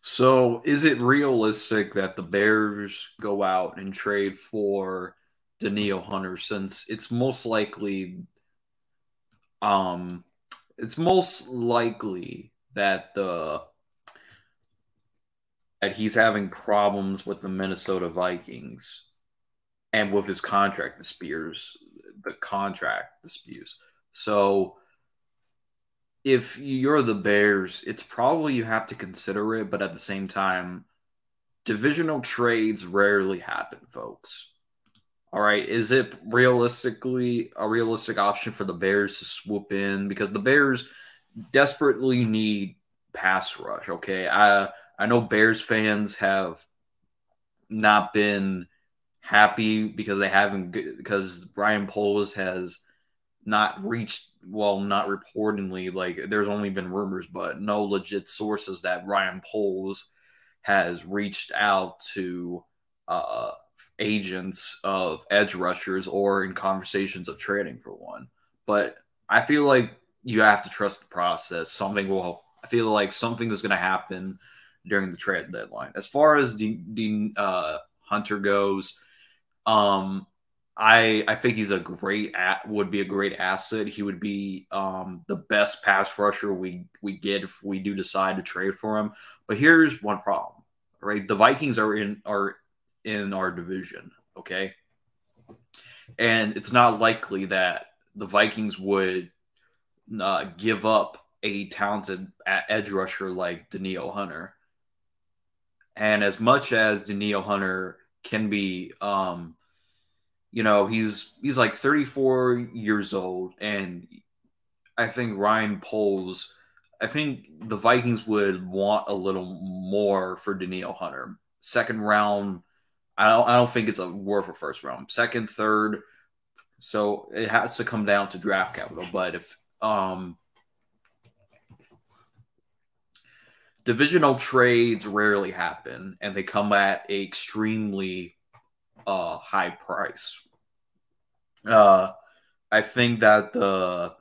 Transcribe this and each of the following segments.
So, is it realistic that the Bears go out and trade for Danielle Hunter since um it's most likely that the that he's having problems with the Minnesota Vikings and with his contract disputes. So, if you're the Bears, it's probably you have to consider it, but at the same time, divisional trades rarely happen, folks. All right, is it realistically a realistic option for the Bears to swoop in because the Bears desperately need pass rush? Okay, I know Bears fans have not been happy because they haven't because Brian Poles has not reached not reportedly, like there's only been rumors, but no legit sources that Ryan Poles has reached out to uh, agents of edge rushers or in conversations of trading for one. But I feel like you have to trust the process. I feel like something is going to happen during the trade deadline. As far as the Hunter goes, um, I think he's would be a great asset. He would be the best pass rusher we get if we do decide to trade for him. But here's one problem, right? The Vikings are in our division, okay, and it's not likely that the Vikings would give up a talented edge rusher like Danielle Hunter. And as much as Danielle Hunter can be he's like 34 years old, and I think I think the Vikings would want a little more for Danielle Hunter. Second round, I don't think it's worth a first round. Second, third, so it has to come down to draft capital. But if divisional trades rarely happen and they come at a extremely high price. I think that the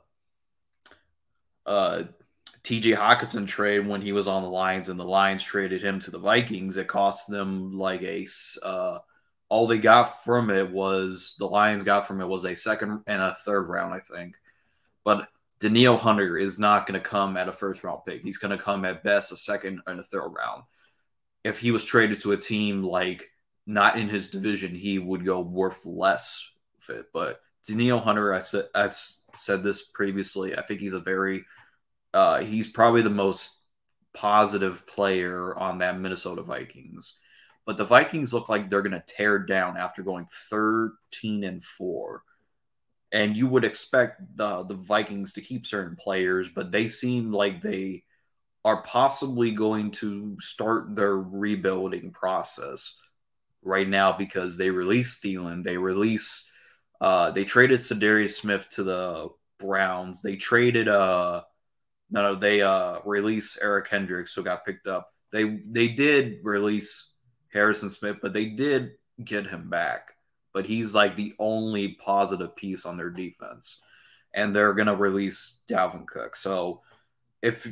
uh, TJ Hawkinson trade when he was on the Lions and the Lions traded him to the Vikings, it cost them like all they got from it was the Lions got from it was a second and a third round, I think. But Danielle Hunter is not going to come at a first round pick. He's going to come at best a second and a third round. If he was traded to a team like not in his division, he would go worth less fit. But Danielle Hunter, I've said this previously. I think he's probably the most positive player on that Minnesota Vikings. But the Vikings look like they're going to tear down after going 13-4. And you would expect the Vikings to keep certain players, but they seem like they are possibly going to start their rebuilding process right now because they released Thielen, they traded Sadarius Smith to the Browns, they traded no, they released Eric Hendricks, who got picked up. They did release Harrison Smith, but they did get him back. But he's like the only positive piece on their defense, and they're gonna release Dalvin Cook. So if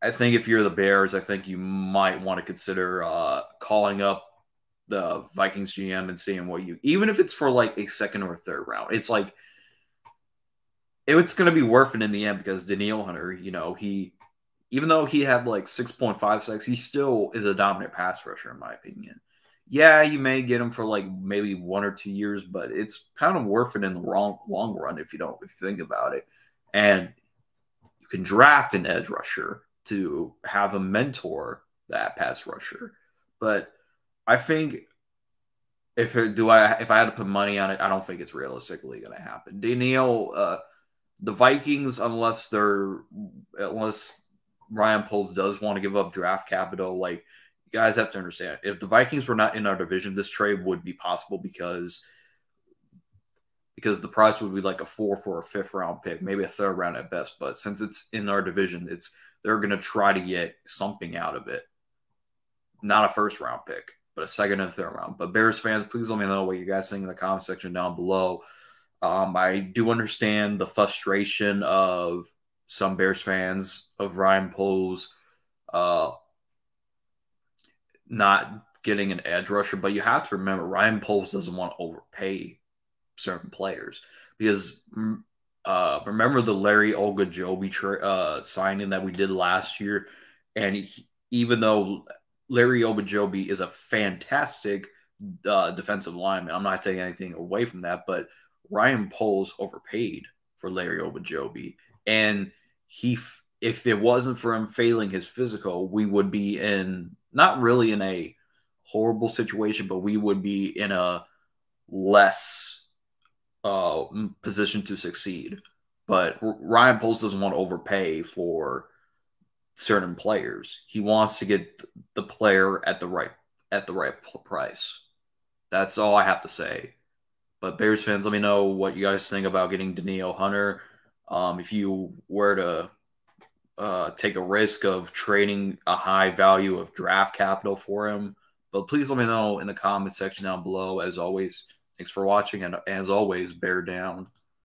I think if you're the Bears, I think you might want to consider calling up the Vikings GM and seeing even if it's for like a second or a third round, it's going to be worth it in the end because Danielle Hunter, even though he had like 6.5 sacks, he still is a dominant pass rusher in my opinion. Yeah, you may get him for like maybe 1 or 2 years, but it's kind of worth it in the long run if you think about it. And you can draft an edge rusher to have a mentor that pass rusher. But I think if I had to put money on it, I don't think it's realistically going to happen. Danielle, the Vikings, unless Ryan Poles does want to give up draft capital, like you guys have to understand, if the Vikings were not in our division, this trade would be possible because the price would be like a 4 for a fifth round pick, maybe a third round at best. But since it's in our division, they're going to try to get something out of it. Not a first round pick, but a second and third round. But Bears fans, please let me know what you guys think in the comment section down below. I do understand the frustration of some Bears fans of Ryan Poles not getting an edge rusher, but you have to remember Ryan Poles doesn't want to overpay certain players because remember the Larry Ogunjobi signing that we did last year, and even though Larry Ogunjobi is a fantastic defensive lineman, I'm not taking anything away from that, but Ryan Poles overpaid for Larry Ogunjobi, and if it wasn't for him failing his physical, we would be in not really in a horrible situation, but we would be in a less position to succeed. But Ryan Poles doesn't want to overpay for certain players. He wants to get the player at the right price. That's all I have to say. But Bears fans, let me know what you guys think about getting Danielle Hunter. If you were to take a risk of trading a high value of draft capital for him. But please let me know in the comment section down below. As always, thanks for watching, and as always, bear down.